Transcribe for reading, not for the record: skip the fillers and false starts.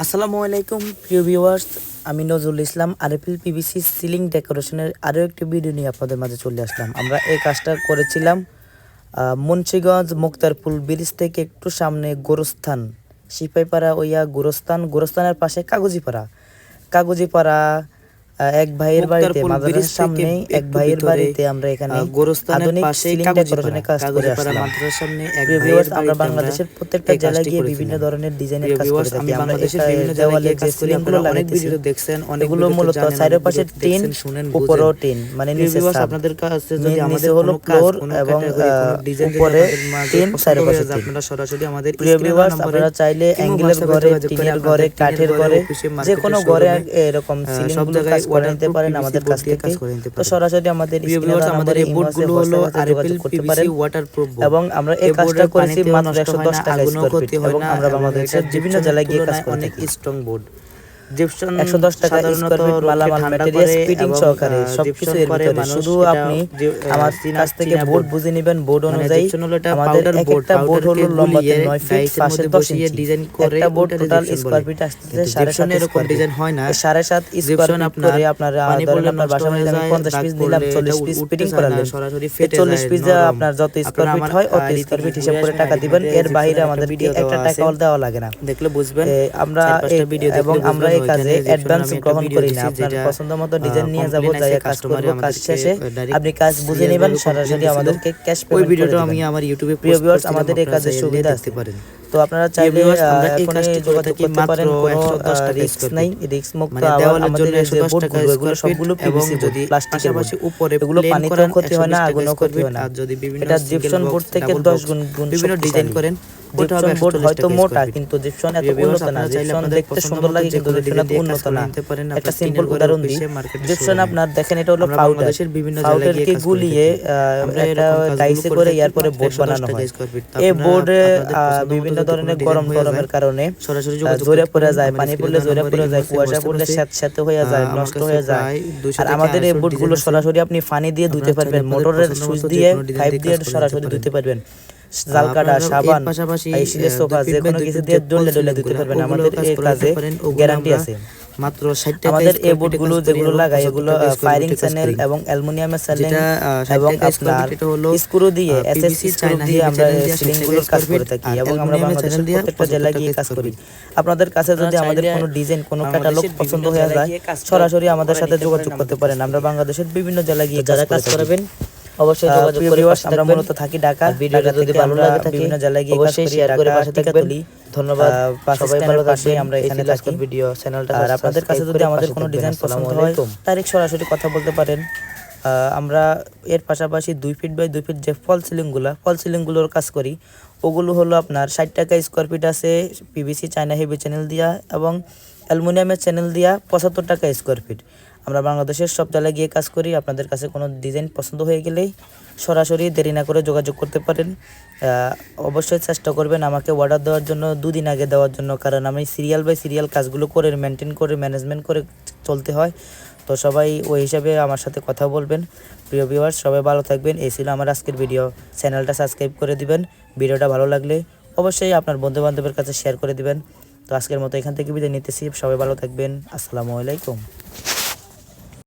আসসালামু আলাইকুম প্রিয় ভিউয়ার্স, আমি Nazrul Islam RFL PVC ceiling ডেকোরেশনের আরও একটি ভিডিও নিয়ে আপনাদের মাঝে চলে আসলাম। আমরা এই কাজটা করেছিলাম মুন্সিগঞ্জ মুক্তারপুল ব্রিজ থেকে একটু সামনে গোরস্থান সিপাইপাড়া গোরস্থানের পাশে কাগজিপাড়া এক ভাইয়ের বাড়িতে মাদ্রাসার সামনে এক ভাইয়ের বাড়িতে আমরা এখানে আধুনিক সিলিং ডেকোরেশনের কাজ করে আসলাম। প্রিয় ভিউয়ার্স, আমরা বাংলাদেশের প্রত্যেকটা জেলায় গিয়ে বিভিন্ন ধরনের ডিজাইনের কাজ করে থাকি। আমরা দেওয়ালে যে সিলিংগুলো লাগাইতেছি এগুলো মূলত চারপাশে টিন, উপরেও টিন, মানে নিচে আপনাদের কাছে যদি আমাদের হলো ফ্লোর এবং উপরে টিন, চারপাশে আপনারা সরাসরি আমাদের প্রিয় ভিউয়ার্স, আপনারা চাইলে অ্যাঙ্গেলের ঘরে, টিনের ঘরে, কাঠের ঘরে, যে কোনো ঘরে এরকম সিলিংগুলো কাজ করে নিতে পারেন আমাদের কাছ থেকে। তো সরাসরি আমাদের আমাদের এই বোর্ডগুলো হলো আরএফএল পিভিসি ওয়াটারপ্রুফ এবং আমরা এই কাজটা করেছি মাত্র 110 টাকা স্কয়ার ফিট এবং আমরা বাংলাদেশের বিভিন্ন জেলায় গিয়ে কাজ করে থাকি। স্ট্রং বোর্ড জিপসাম 110 টাকা স্কয়ার ফিট, মালামাল ম্যাটেরিয়ালস ফিটিং সহকারে সবকিছু এর ভিতরে। শুধু আপনি আমার কাছ থেকে বোর্ড বুঝে নেবেন, বোর্ড অনুযায়ী আমাদের একটা বোর্ড হলো লম্বাতে 9 ফিট, পাশে 10 ইঞ্চি ডিজাইন করে একটা বোর্ড টোটাল স্কয়ার ফিট আসছে 7.5 এরকম ডিজাইন হয় না। 7.5 স্কয়ার ফিট করে আপনারা ধরেন আপনার বাসায় আমি 50 পিস নিলাম, 40 পিস ফিটিং করালেন, সরাসরি 40 পিস আপনার যত স্কয়ার ফিট হয় অত স্কয়ার ফিট হিসাব করে টাকা দিবেন। এর বাইরে আমাদের একটা টাকা দেওয়া লাগে না, দেখলে বুঝবেন। আমরা এবং আমরা কাজে অ্যাডভান্স গ্রহণ করি না, আপনার পছন্দ মতো ডিজাইন নিয়ে যাব, যাই কাজ করব, কাজ শেষে আপনি কাজ বুঝে নেবেন, সরাসরি আমাদেরকে ক্যাশ পেমেন্ট। ওই ভিডিওটা আমি আমার ইউটিউবে প্রিয় ভিউয়ার্স আমাদের এই কাজের সুবিধা আসতে পারেন। তো আপনারা চাইলে এখন যোগাযোগ করতে পারেন, কোনো রিস্ক নাই, রিস্ক মুক্ত। আমাদের যে বোর্ডগুলো এগুলো সবগুলো পিভিসি যদি প্লাস্টিকের উপরে এগুলো পানিতেও ক্ষতি হয় না, আগুনও ক্ষতি হয় না। যদি এটা জিপসন বোর্ড থেকে 10 গুণ বিভিন্ন ডিজাইন করেন। জিপসন বোর্ড হয়তো মোটা, কিন্তু জিপসন এত উন্নত না। জিপসন দেখতে সুন্দর লাগে কিন্তু জিপসন এত উন্নত না। একটা সিম্পল উদাহরণ দিই, জিপসন আপনার দেখেন এটা হলো পাউডার, পাউডারকে গুলিয়ে একটা ডাইসে করে এরপরে বোর্ড বানানো হয়। এই বোর্ডে বিভিন্ন ধরনের গরমের কারণে জোরে পড়ে যায়, পানি পড়লে জোরে পড়ে যায়, কুয়াশা পড়লে স্যাঁতস্যাঁতে হয়ে যায়, নষ্ট হয়ে যায়। আর আমাদের এই বোর্ডগুলো সরাসরি আপনি পানি দিয়ে ধুতে পারবেন, মোটরের সুইচ দিয়ে পাইপ দিয়ে সরাসরি ধুতে পারবেন। জালকাটা, সাবান, আইসিলের সোফা যে কোনো কিছু দিয়ে ডলে ধুতে পারবেন। আমাদের এই কাজে গ্যারান্টি আছে। মাত্র 60 টাকা আমাদের এই বোর্ডগুলো যেগুলো লাগাই এগুলো ফায়ারিং চ্যানেল এবং অ্যালুমিনিয়ামের চ্যানেল এবং আপনার স্ক্রু দিয়ে এসএসসি স্ক্রু দিয়ে আমরা সিলিংগুলোর কাজ করে থাকি এবং আমরা বাংলাদেশের প্রত্যেকটা জেলায় গিয়ে কাজ করি। আপনাদের কাছে যদি আমাদের কোনো ডিজাইন, কোনো ক্যাটালগ পছন্দ হয়ে যায়, সরাসরি আমাদের সাথে যোগাযোগ করতে পারেন। আমরা বাংলাদেশের বিভিন্ন জেলায় গিয়ে কাজ করবেন। অবশ্যই যোগাযোগ করে পাশে আমরা মূলত থাকি ঢাকা। ভিডিওটা যদি ভালো লাগে থাকে বিভিন্ন জেলায় গিয়ে অবশ্যই শেয়ার করে পাশে থাকবেন। ধন্যবাদ, সবাই ভালো থাকবেন। আমরা এখানে আজকের ভিডিও চ্যানেলটা, আর আপনাদের কাছে যদি আমাদের কোনো ডিজাইন পছন্দ হয় ডাইরেক্ট সরাসরি কথা বলতে পারেন। আমরা এর পাশাপাশি 2 ফিট বাই 2 ফিট যে ফল সিলিংগুলোর কাজ করি, ওগুলো হলো আপনার 60 টাকা স্কয়ার ফিট আছে পিভিসি চায়না হেভি চ্যানেল দিয়া এবং অ্যালুমিনিয়ামের চ্যানেল দিয়া 75 টাকা স্কয়ার ফিট। আমরা বাংলাদেশের সব জায়গায় গিয়ে কাজ করি। আপনাদের কাছে কোনো ডিজাইন পছন্দ হয়ে গেলেই সরাসরি দেরি না করে যোগাযোগ করতে পারেন। অবশ্যই চেষ্টা করবেন আমাকে অর্ডার দেওয়ার জন্য 2 দিন আগে দেওয়ার জন্য, কারণ আমি সিরিয়াল বাই সিরিয়াল কাজগুলো করে মেনটেন করে ম্যানেজমেন্ট করে চলতে হয়। তো সবাই ওই হিসাবে আমার সাথে কথা বলবেন। প্রিয় ভিউয়ার্স, সবাই ভালো থাকবেন। এই ছিল আমার আজকের ভিডিও। চ্যানেলটা সাবস্ক্রাইব করে দিবেন। ভিডিওটা ভালো লাগলে অবশ্যই আপনার বন্ধুবান্ধবের কাছে শেয়ার করে দিবেন। তো আজকের মতো এখান থেকে বিদায় নিতেছি। সবাই ভালো থাকবেন। আসসালামু আলাইকুম।